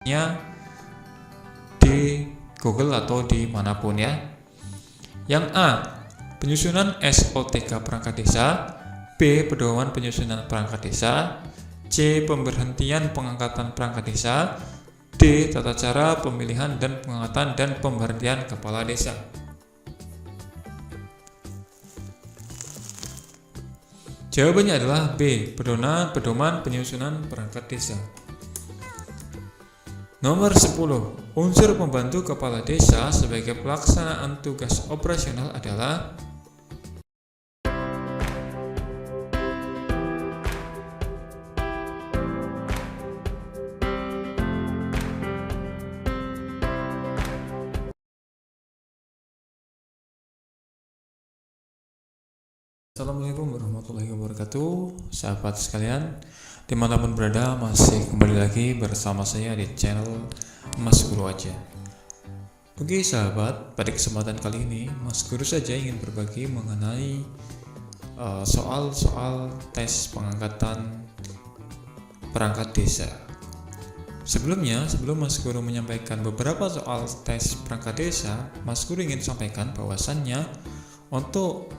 di Google atau dimanapun ya. Yang A, penyusunan SOTK perangkat desa. B, pedoman penyusunan perangkat desa. C, pemberhentian pengangkatan perangkat desa. D, tata cara pemilihan dan pengangkatan dan pemberhentian kepala desa. Jawabannya adalah B, pedoman penyusunan perangkat desa. Nomor 10, unsur pembantu kepala desa sebagai pelaksanaan tugas operasional adalah Assalamualaikum warahmatullahi wabarakatuh, sahabat sekalian dimanapun berada, masih kembali lagi bersama saya di channel Mas Guru Aja. Oke sahabat, pada kesempatan kali ini Mas Guru saja ingin berbagi mengenai soal-soal tes pengangkatan perangkat desa. Sebelum Mas Guru menyampaikan beberapa soal tes perangkat desa, Mas Guru ingin sampaikan bahwasannya untuk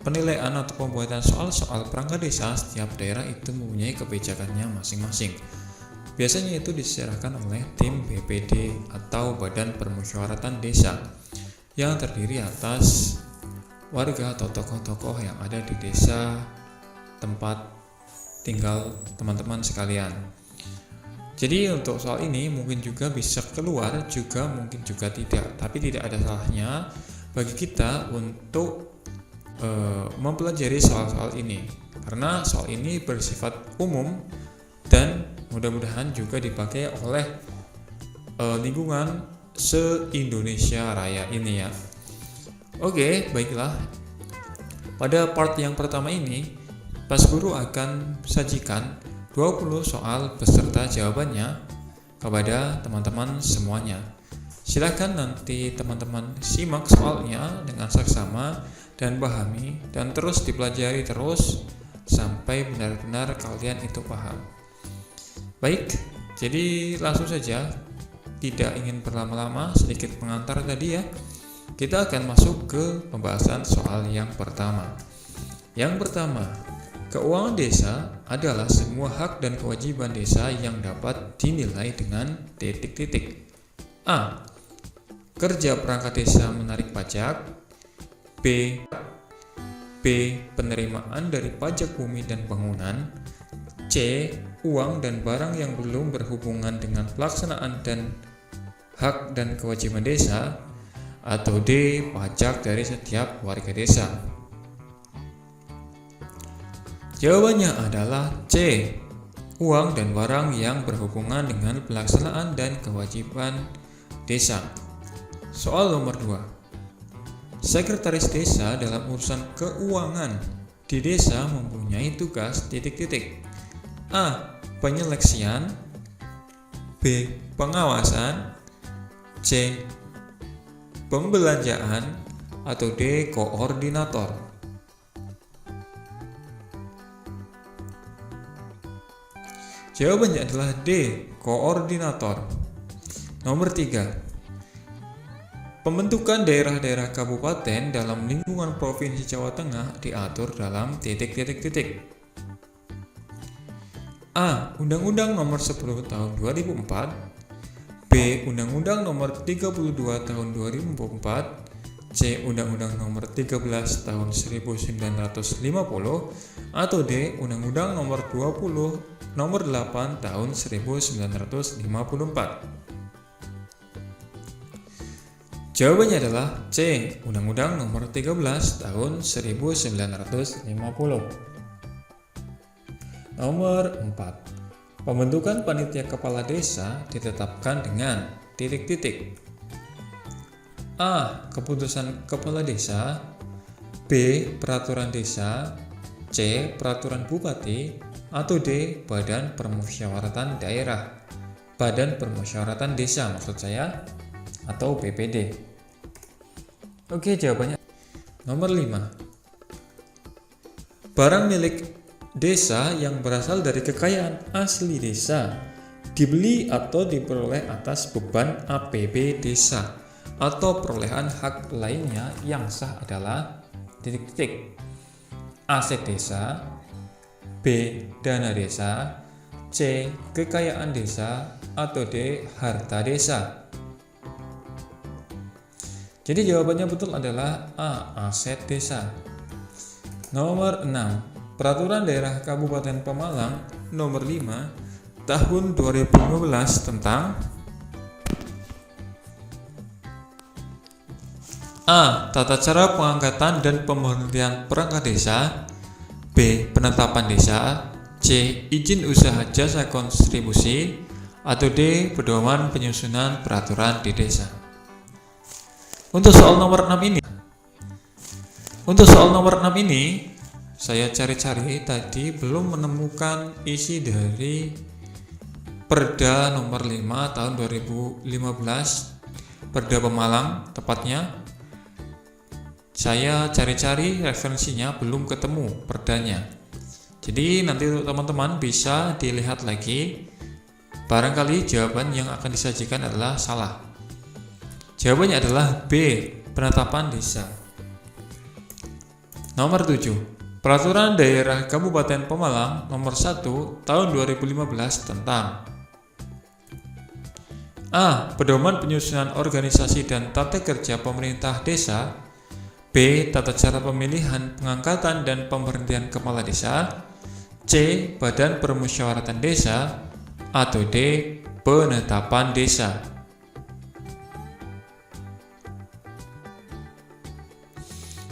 penilaian atau pembuatan soal-soal perangkat desa, setiap daerah itu mempunyai kebijakannya masing-masing. Biasanya itu diserahkan oleh tim BPD atau Badan Permusyawaratan Desa yang terdiri atas warga atau tokoh-tokoh yang ada di desa tempat tinggal teman-teman sekalian. Jadi untuk soal ini mungkin juga bisa keluar, juga mungkin juga tidak, tapi tidak ada salahnya bagi kita untuk mempelajari soal-soal ini, karena soal ini bersifat umum dan mudah-mudahan juga dipakai oleh lingkungan se-Indonesia Raya ini ya. Oke, baiklah. Pada part yang pertama ini, Mas Guru akan sajikan 20 soal beserta jawabannya kepada teman-teman semuanya. Silakan nanti teman-teman simak soalnya dengan seksama dan pahami, dan terus dipelajari terus sampai benar-benar kalian itu paham. Baik, jadi langsung saja, tidak ingin berlama-lama, sedikit pengantar tadi ya. Kita akan masuk ke pembahasan soal yang pertama. Yang pertama, keuangan desa adalah semua hak dan kewajiban desa yang dapat dinilai dengan titik-titik. A. Kerja perangkat desa menarik pajak. B. Penerimaan dari pajak bumi dan bangunan. C. Uang dan barang yang belum berhubungan dengan pelaksanaan dan hak dan kewajiban desa. Atau D. Pajak dari setiap warga desa. Jawabannya adalah C. Uang dan barang yang berhubungan dengan pelaksanaan dan kewajiban desa. Soal nomor 2. Sekretaris desa dalam urusan keuangan di desa mempunyai tugas titik-titik. A. Penyeleksian. B. Pengawasan. C. Pembelanjaan. Atau D. Koordinator. Jawabannya adalah D. Koordinator. Nomor 3. Pembentukan daerah-daerah kabupaten dalam lingkungan Provinsi Jawa Tengah diatur dalam titik-titik. A. Undang-Undang Nomor 10 Tahun 2004. B. Undang-Undang Nomor 32 Tahun 2004. C. Undang-Undang Nomor 13 Tahun 1950. Atau D. Undang-Undang Nomor 8 Tahun 1954. Jawabannya adalah C. Undang-Undang Nomor 13 Tahun 1950. Nomor 4. Pembentukan panitia kepala desa ditetapkan dengan titik-titik. A. Keputusan kepala desa. B. Peraturan desa. C. Peraturan bupati. Atau D. Badan Permusyawaratan Daerah. Badan Permusyawaratan Desa maksud saya, atau BPD. Oke, jawabannya nomor 5. Barang milik desa yang berasal dari kekayaan asli desa dibeli atau diperoleh atas beban APB desa atau perolehan hak lainnya yang sah adalah aset desa, B. dana desa, C. kekayaan desa, atau D. harta desa. Jadi jawabannya betul adalah A. aset desa. Nomor 6. Peraturan Daerah Kabupaten Pemalang Nomor 5 Tahun 2015 tentang A. Tata cara pengangkatan dan pemberhentian perangkat desa, B. penetapan desa, C. izin usaha jasa kontribusi, atau D. pedoman penyusunan peraturan di desa. Untuk soal nomor 6 ini, saya cari-cari tadi belum menemukan isi dari Perda nomor 5 tahun 2015, Perda Pemalang tepatnya. Saya cari-cari referensinya belum ketemu perdanya. Jadi nanti teman-teman bisa dilihat lagi. Barangkali jawaban yang akan disajikan adalah salah. Jawabannya adalah B. penetapan desa. Nomor 7. Peraturan Daerah Kabupaten Pemalang Nomor 1 Tahun 2015 tentang A. pedoman penyusunan organisasi dan tata kerja pemerintah desa, B. tata cara pemilihan, pengangkatan, dan pemberhentian kepala desa, C. badan permusyawaratan desa, atau D. penetapan desa.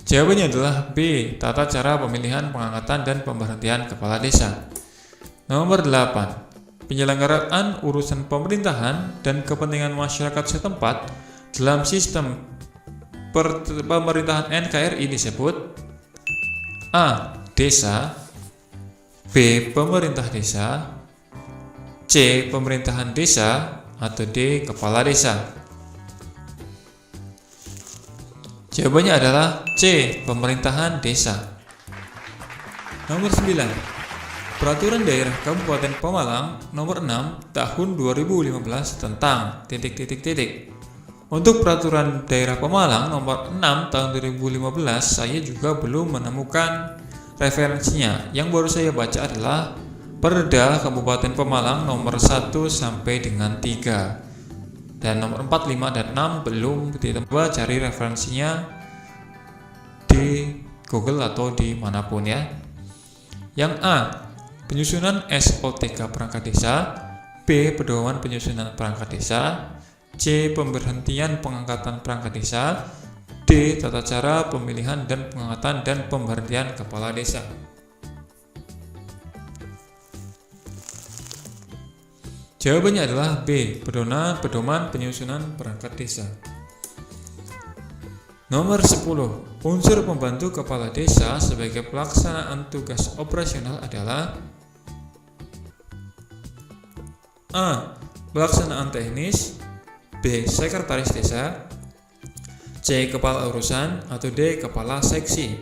Jawabannya adalah B. tata cara pemilihan, pengangkatan, dan pemberhentian kepala desa. Nomor 8. Penyelenggaraan urusan pemerintahan dan kepentingan masyarakat setempat dalam sistem pemerintahan NKRI disebut A. desa, B. pemerintah desa, C. pemerintahan desa, atau D. kepala desa. Jawabannya adalah C. pemerintahan desa. Nomor 9. Peraturan Daerah Kabupaten Pemalang Nomor 6 Tahun 2015 tentang ... Untuk Peraturan Daerah Pemalang Nomor 6 Tahun 2015 saya juga belum menemukan referensinya. Yang baru saya baca adalah Perda Kabupaten Pemalang Nomor 1 sampai dengan 3. Dan nomor 4, 5, dan 6 belum ditambah. Cari referensinya di Google atau dimanapun ya. Yang A. Penyusunan SOTK perangkat desa, B. pedoman penyusunan perangkat desa, C. pemberhentian pengangkatan perangkat desa, D. tata cara pemilihan dan pengangkatan dan pemberhentian kepala desa. Jawabannya adalah B. pedoman penyusunan perangkat desa. Nomor 10. Unsur pembantu kepala desa sebagai pelaksanaan tugas operasional adalah A. pelaksanaan teknis, B. sekretaris desa, C. kepala urusan, atau D. kepala seksi.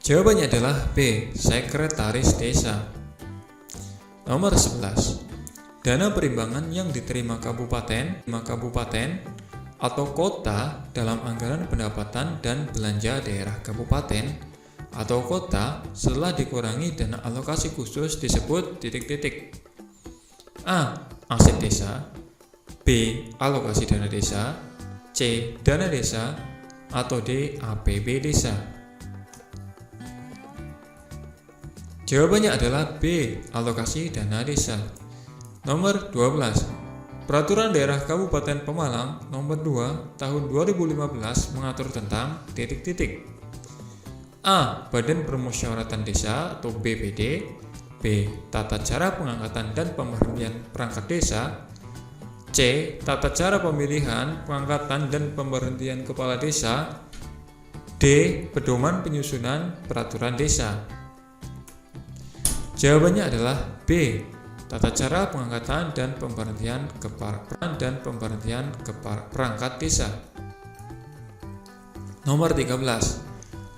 Jawabannya adalah B. sekretaris desa. Nomor 11. Dana perimbangan yang diterima kabupaten atau kota dalam anggaran pendapatan dan belanja daerah kabupaten atau kota setelah dikurangi dana alokasi khusus disebut ... A. aset desa, B. alokasi dana desa, C. dana desa, atau D. APB desa. Jawabannya adalah B. alokasi dana desa. Nomor 12. Peraturan Daerah Kabupaten Pemalang Nomor 2 Tahun 2015 mengatur tentang ... A. Badan Permusyawaratan Desa atau BPD, B. Tata cara pengangkatan dan pemberhentian perangkat desa, C. Tata cara pemilihan, pengangkatan, dan pemberhentian kepala desa, D. Pedoman penyusunan peraturan desa. Jawabannya adalah B. Tata cara pengangkatan dan pemberhentian perangkat desa. Nomor 13.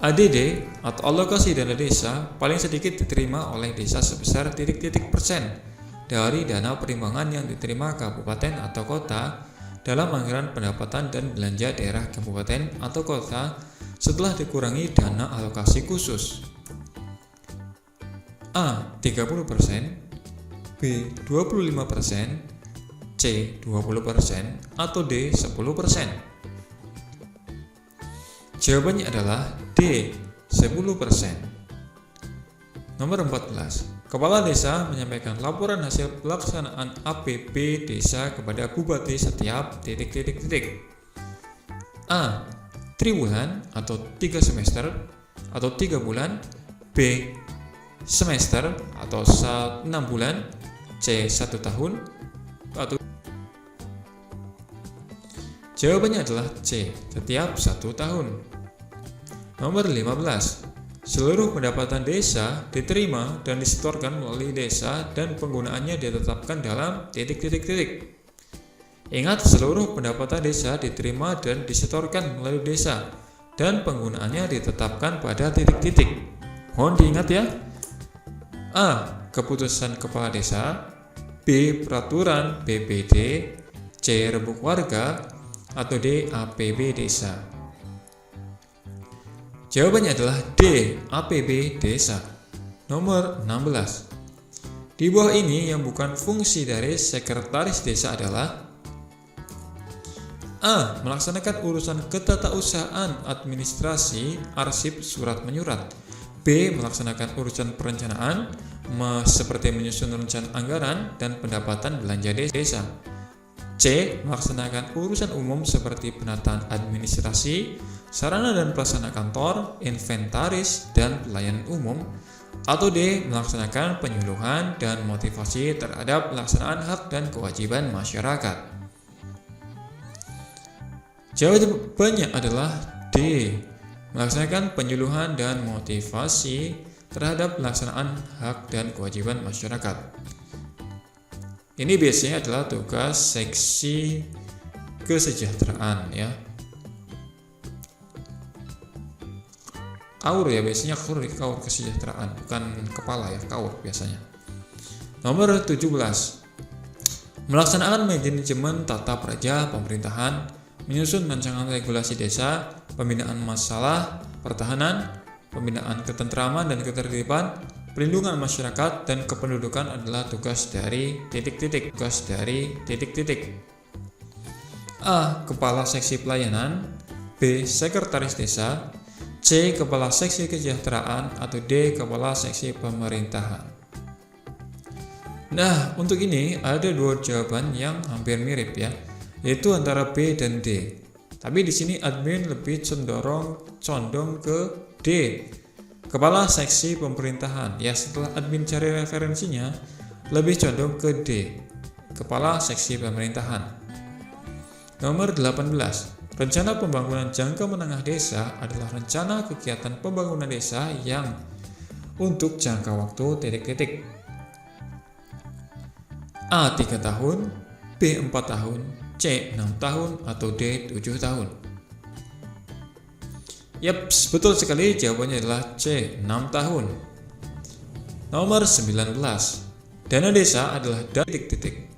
ADD atau alokasi dana desa paling sedikit diterima oleh desa sebesar titik-titik persen dari dana perimbangan yang diterima kabupaten atau kota dalam anggaran pendapatan dan belanja daerah kabupaten atau kota setelah dikurangi dana alokasi khusus. A. 30%, B. 25%, C. 20%, atau D. 10%. Jawabannya adalah D. 10%. Nomor 14. Kepala desa menyampaikan laporan hasil pelaksanaan APB desa kepada bupati setiap titik-titik. A. 3 bulan atau 3 semester atau 3 bulan, B. semester atau 6 bulan, C. 1 tahun, atau jawabannya adalah C. Setiap 1 tahun. Nomor 15. Seluruh pendapatan desa diterima dan disetorkan melalui desa dan penggunaannya ditetapkan dalam titik-titik. Ingat, seluruh pendapatan desa diterima dan disetorkan melalui desa dan penggunaannya ditetapkan pada titik-titik. Mohon diingat ya. A. Keputusan kepala desa, B. Peraturan BPD, C. Rembuk warga, atau D. APB desa. Jawabannya adalah D. APB desa. Nomor 16. Di bawah ini yang bukan fungsi dari sekretaris desa adalah A. Melaksanakan urusan ketatausahaan administrasi, arsip, surat menyurat. B. Melaksanakan urusan perencanaan seperti menyusun rencana anggaran dan pendapatan belanja desa. C. Melaksanakan urusan umum seperti penataan administrasi, sarana dan prasarana kantor, inventaris, dan pelayanan umum. Atau D. Melaksanakan penyuluhan dan motivasi terhadap pelaksanaan hak dan kewajiban masyarakat. Jawabannya adalah D. Melaksanakan penyuluhan dan motivasi terhadap pelaksanaan hak dan kewajiban masyarakat. Ini biasanya adalah tugas seksi kesejahteraan ya. Kaur ya, biasanya kaur kesejahteraan, bukan kepala ya, kaur biasanya. Nomor 17. Melaksanakan manajemen tata praja pemerintahan, menyusun rancangan regulasi desa, pembinaan masalah pertahanan, pembinaan ketentraman dan ketertiban, perlindungan masyarakat, dan kependudukan adalah tugas dari titik-titik. A. Kepala seksi pelayanan, B. Sekretaris desa, C. Kepala seksi kesejahteraan, atau D. Kepala seksi pemerintahan. Nah, untuk ini ada dua jawaban yang hampir mirip ya, yaitu antara B dan D. Tapi di sini admin lebih condong ke D. Kepala seksi pemerintahan. Ya, setelah admin cari referensinya, lebih condong ke D. Kepala seksi pemerintahan. Nomor 18. Rencana pembangunan jangka menengah desa adalah rencana kegiatan pembangunan desa yang untuk jangka waktu titik-titik. A. 3 tahun, B. 4 tahun, C. 6 tahun, atau D. 7 tahun. Yaps, betul sekali, jawabannya adalah C. 6 tahun. Nomor 19. Dana desa adalah dari titik-titik.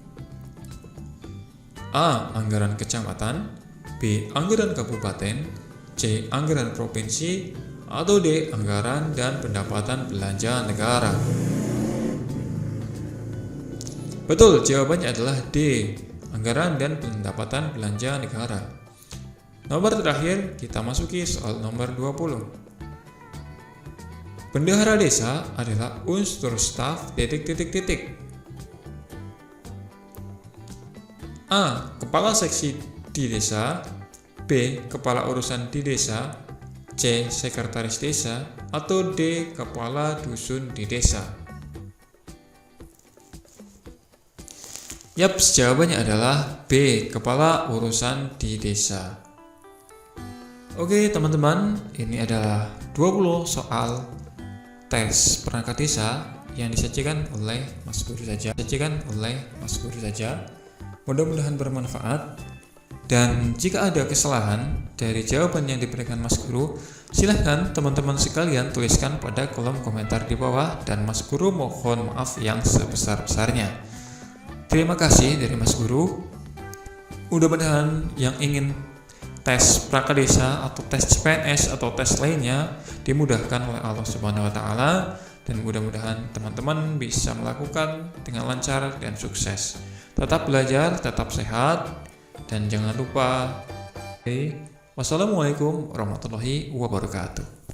A. Anggaran kecamatan, B. Anggaran kabupaten, C. Anggaran provinsi, atau D. Anggaran dan pendapatan belanja negara. Betul, jawabannya adalah D. Anggaran dan pendapatan belanja negara. Nomor terakhir, kita masuki soal nomor 20. Bendahara desa adalah unsur staf titik-titik. A. Kepala seksi di desa, B. Kepala urusan di desa, C. Sekretaris desa, atau D. Kepala dusun di desa. Yaps, jawabannya adalah B. Kepala urusan di desa. Oke teman-teman, ini adalah 20 soal tes perangkat desa yang disajikan oleh Mas Guru saja. Mudah-mudahan bermanfaat. Dan jika ada kesalahan dari jawaban yang diberikan Mas Guru, silahkan teman-teman sekalian tuliskan pada kolom komentar di bawah dan Mas Guru mohon maaf yang sebesar-besarnya. Terima kasih dari Mas Guru. Mudah-mudahan yang ingin tes Prakadesa atau tes CPNS atau tes lainnya dimudahkan oleh Allah Subhanahu wa taala, dan mudah-mudahan teman-teman bisa melakukan dengan lancar dan sukses. Tetap belajar, tetap sehat, dan jangan lupa. Wassalamualaikum warahmatullahi wabarakatuh.